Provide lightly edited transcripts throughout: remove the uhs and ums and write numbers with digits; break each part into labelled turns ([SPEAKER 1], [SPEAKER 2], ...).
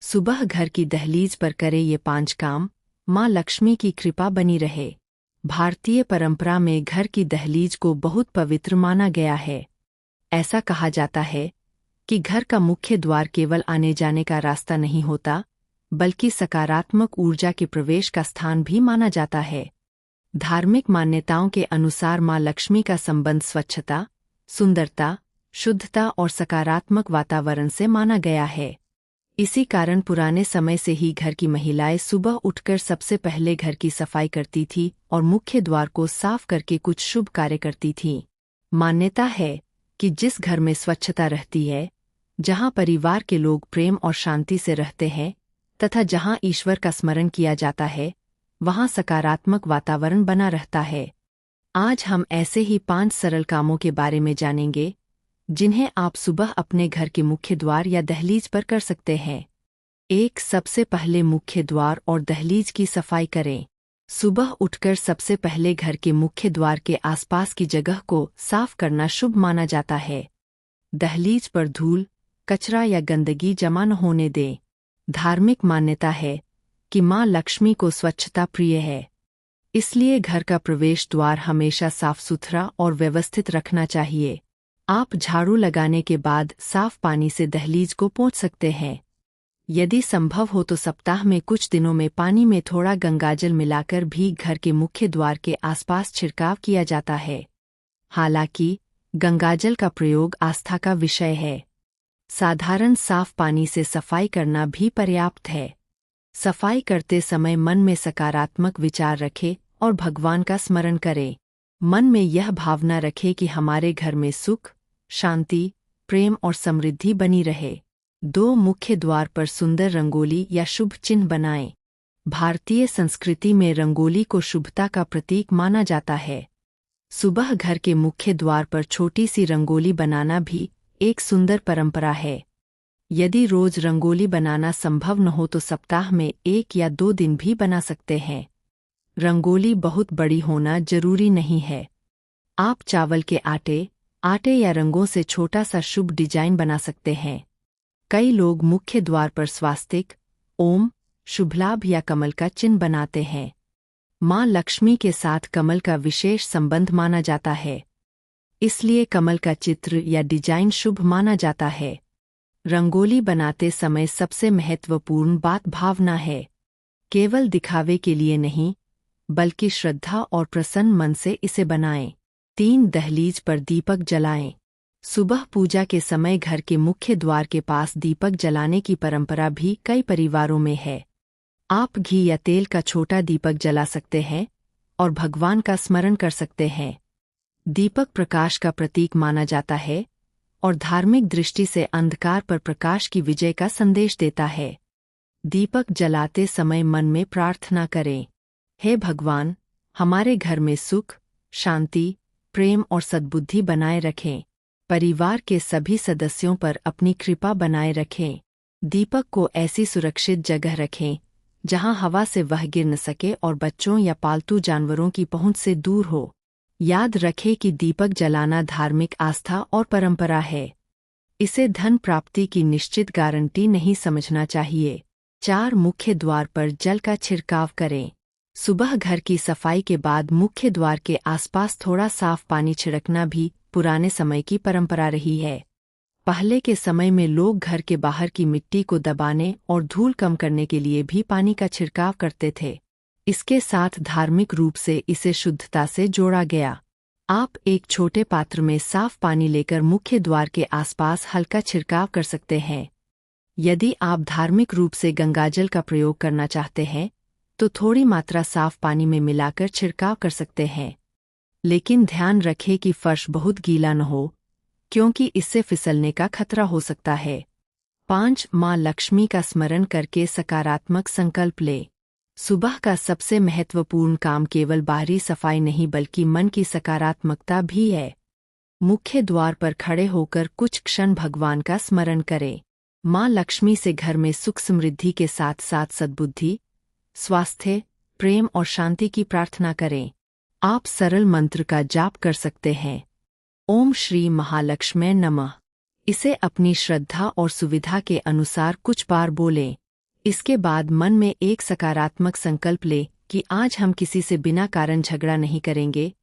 [SPEAKER 1] सुबह घर की दहलीज पर करे ये 5 काम, माँ लक्ष्मी की कृपा बनी रहे। भारतीय परंपरा में घर की दहलीज को बहुत पवित्र माना गया है। ऐसा कहा जाता है कि घर का मुख्य द्वार केवल आने जाने का रास्ता नहीं होता, बल्कि सकारात्मक ऊर्जा के प्रवेश का स्थान भी माना जाता है। धार्मिक मान्यताओं के अनुसार माँ लक्ष्मी का संबंध स्वच्छता, सुंदरता, शुद्धता और सकारात्मक वातावरण से माना गया है। इसी कारण पुराने समय से ही घर की महिलाएं सुबह उठकर सबसे पहले घर की सफाई करती थी और मुख्य द्वार को साफ करके कुछ शुभ कार्य करती थीं। मान्यता है कि जिस घर में स्वच्छता रहती है, जहां परिवार के लोग प्रेम और शांति से रहते हैं तथा जहां ईश्वर का स्मरण किया जाता है, वहां सकारात्मक वातावरण बना रहता है। आज हम ऐसे ही 5 सरल कामों के बारे में जानेंगे, जिन्हें आप सुबह अपने घर के मुख्य द्वार या दहलीज पर कर सकते हैं। 1. सबसे पहले मुख्य द्वार और दहलीज की सफाई करें। सुबह उठकर सबसे पहले घर के मुख्य द्वार के आसपास की जगह को साफ करना शुभ माना जाता है। दहलीज पर धूल, कचरा या गंदगी जमा न होने दें। धार्मिक मान्यता है कि माँ लक्ष्मी को स्वच्छता प्रिय है, इसलिए घर का प्रवेश द्वार हमेशा साफ सुथरा और व्यवस्थित रखना चाहिए। आप झाड़ू लगाने के बाद साफ पानी से दहलीज को पोंछ सकते हैं। यदि संभव हो तो सप्ताह में कुछ दिनों में पानी में थोड़ा गंगाजल मिलाकर भी घर के मुख्य द्वार के आसपास छिड़काव किया जाता है। हालांकि गंगाजल का प्रयोग आस्था का विषय है। साधारण साफ पानी से सफाई करना भी पर्याप्त है। सफाई करते समय मन में सकारात्मक विचार रखें और भगवान का स्मरण करें। मन में यह भावना रखें कि हमारे घर में सुख, शांति, प्रेम और समृद्धि बनी रहे। 2. मुख्य द्वार पर सुंदर रंगोली या शुभ चिन्ह बनाएं। भारतीय संस्कृति में रंगोली को शुभता का प्रतीक माना जाता है। सुबह घर के मुख्य द्वार पर छोटी सी रंगोली बनाना भी एक सुंदर परंपरा है। यदि रोज रंगोली बनाना संभव न हो तो सप्ताह में 1 या 2 दिन भी बना सकते हैं। रंगोली बहुत बड़ी होना जरूरी नहीं है। आप चावल के आटे या रंगों से छोटा सा शुभ डिजाइन बना सकते हैं। कई लोग मुख्य द्वार पर स्वास्तिक, ओम, शुभलाभ या कमल का चिन्ह बनाते हैं। माँ लक्ष्मी के साथ कमल का विशेष संबंध माना जाता है, इसलिए कमल का चित्र या डिजाइन शुभ माना जाता है। रंगोली बनाते समय सबसे महत्वपूर्ण बात भावना है। केवल दिखावे के लिए नहीं, बल्कि श्रद्धा और प्रसन्न मन से इसे बनाएं। 3. दहलीज पर दीपक जलाएं। सुबह पूजा के समय घर के मुख्य द्वार के पास दीपक जलाने की परंपरा भी कई परिवारों में है। आप घी या तेल का छोटा दीपक जला सकते हैं और भगवान का स्मरण कर सकते हैं। दीपक प्रकाश का प्रतीक माना जाता है और धार्मिक दृष्टि से अंधकार पर प्रकाश की विजय का संदेश देता है। दीपक जलाते समय मन में प्रार्थना करें, हे भगवान, हमारे घर में सुख, शांति, प्रेम और सद्बुद्धि बनाए रखें। परिवार के सभी सदस्यों पर अपनी कृपा बनाए रखें। दीपक को ऐसी सुरक्षित जगह रखें जहां हवा से वह गिर न सके और बच्चों या पालतू जानवरों की पहुंच से दूर हो। याद रखें कि दीपक जलाना धार्मिक आस्था और परंपरा है। इसे धन प्राप्ति की निश्चित गारंटी नहीं समझना चाहिए। 4. मुख्य द्वार पर जल का छिड़काव करें। सुबह घर की सफाई के बाद मुख्य द्वार के आसपास थोड़ा साफ पानी छिड़कना भी पुराने समय की परंपरा रही है। पहले के समय में लोग घर के बाहर की मिट्टी को दबाने और धूल कम करने के लिए भी पानी का छिड़काव करते थे। इसके साथ धार्मिक रूप से इसे शुद्धता से जोड़ा गया। आप एक छोटे पात्र में साफ पानी लेकर मुख्य द्वार के आसपास हल्का छिड़काव कर सकते हैं। यदि आप धार्मिक रूप से गंगाजल का प्रयोग करना चाहते हैं, तो थोड़ी मात्रा साफ पानी में मिलाकर छिड़काव कर सकते हैं। लेकिन ध्यान रखें कि फर्श बहुत गीला न हो, क्योंकि इससे फिसलने का खतरा हो सकता है। 5. माँ लक्ष्मी का स्मरण करके सकारात्मक संकल्प लें। सुबह का सबसे महत्वपूर्ण काम केवल बाहरी सफाई नहीं बल्कि मन की सकारात्मकता भी है। मुख्य द्वार पर खड़े होकर कुछ क्षण भगवान का स्मरण करें। माँ लक्ष्मी से घर में सुख समृद्धि के साथ साथ सद्बुद्धि, स्वास्थ्य, प्रेम और शांति की प्रार्थना करें। आप सरल मंत्र का जाप कर सकते हैं। ओम श्री महालक्ष्मी नमः। इसे अपनी श्रद्धा और सुविधा के अनुसार कुछ बार बोलें। इसके बाद मन में एक सकारात्मक संकल्प ले कि आज हम किसी से बिना कारण झगड़ा नहीं करेंगे,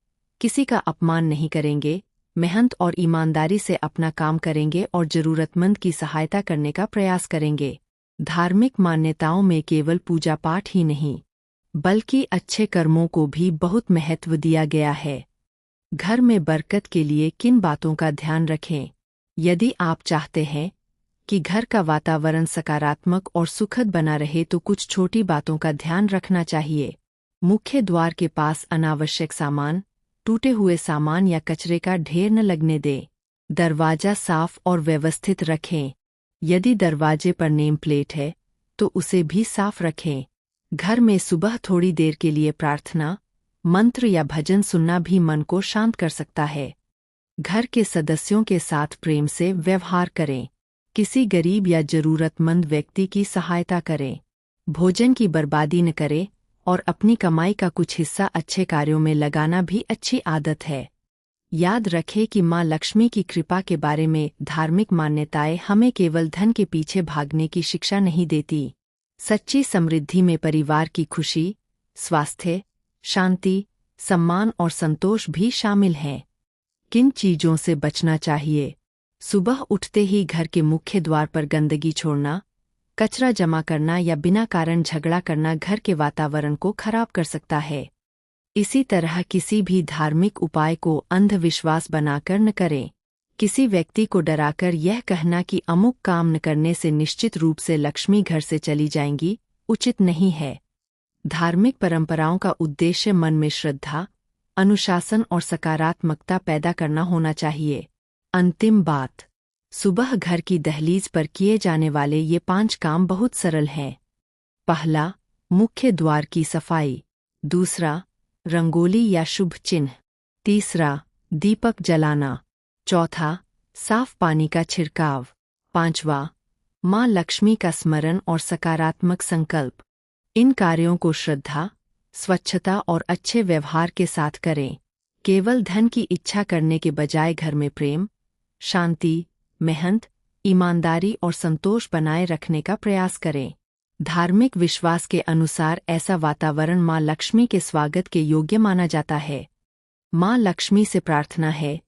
[SPEAKER 1] किसी का अपमान नहीं करेंगे, मेहनत और ईमानदारी से अपना काम करेंगे और जरूरतमंद की सहायता करने का प्रयास करेंगे। धार्मिक मान्यताओं में केवल पूजा पाठ ही नहीं, बल्कि अच्छे कर्मों को भी बहुत महत्व दिया गया है। घर में बरकत के लिए किन बातों का ध्यान रखें? यदि आप चाहते हैं कि घर का वातावरण सकारात्मक और सुखद बना रहे तो कुछ छोटी बातों का ध्यान रखना चाहिए। मुख्य द्वार के पास अनावश्यक सामान, टूटे हुए सामान या कचरे का ढेर न लगने दें। दरवाजा साफ और व्यवस्थित रखें। यदि दरवाजे पर नेम प्लेट है तो उसे भी साफ रखें। घर में सुबह थोड़ी देर के लिए प्रार्थना, मंत्र या भजन सुनना भी मन को शांत कर सकता है। घर के सदस्यों के साथ प्रेम से व्यवहार करें। किसी गरीब या जरूरतमंद व्यक्ति की सहायता करें। भोजन की बर्बादी न करें और अपनी कमाई का कुछ हिस्सा अच्छे कार्यों में लगाना भी अच्छी आदत है। याद रखें कि माँ लक्ष्मी की कृपा के बारे में धार्मिक मान्यताएं हमें केवल धन के पीछे भागने की शिक्षा नहीं देती। सच्ची समृद्धि में परिवार की खुशी, स्वास्थ्य, शांति, सम्मान और संतोष भी शामिल हैं। किन चीजों से बचना चाहिए? सुबह उठते ही घर के मुख्य द्वार पर गंदगी छोड़ना, कचरा जमा करना या बिना कारण झगड़ा करना घर के वातावरण को खराब कर सकता है। इसी तरह किसी भी धार्मिक उपाय को अंधविश्वास बनाकर न करें। किसी व्यक्ति को डराकर यह कहना कि अमुक काम न करने से निश्चित रूप से लक्ष्मी घर से चली जाएंगी, उचित नहीं है। धार्मिक परंपराओं का उद्देश्य मन में श्रद्धा, अनुशासन और सकारात्मकता पैदा करना होना चाहिए। अंतिम बात, सुबह घर की दहलीज पर किए जाने वाले ये 5 काम बहुत सरल हैं। पहला, मुख्य द्वार की सफाई। दूसरा, रंगोली या शुभ चिन्ह। तीसरा, दीपक जलाना। चौथा, साफ पानी का छिड़काव। पांचवा, माँ लक्ष्मी का स्मरण और सकारात्मक संकल्प। इन कार्यों को श्रद्धा, स्वच्छता और अच्छे व्यवहार के साथ करें। केवल धन की इच्छा करने के बजाय घर में प्रेम, शांति, मेहनत, ईमानदारी और संतोष बनाए रखने का प्रयास करें। धार्मिक विश्वास के अनुसार ऐसा वातावरण माँ लक्ष्मी के स्वागत के योग्य माना जाता है। माँ लक्ष्मी से प्रार्थना है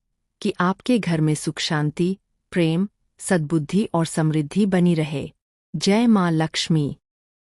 [SPEAKER 1] कि आपके घर में सुख, शांति, प्रेम, सद्बुद्धि और समृद्धि बनी रहे। जय माँ लक्ष्मी।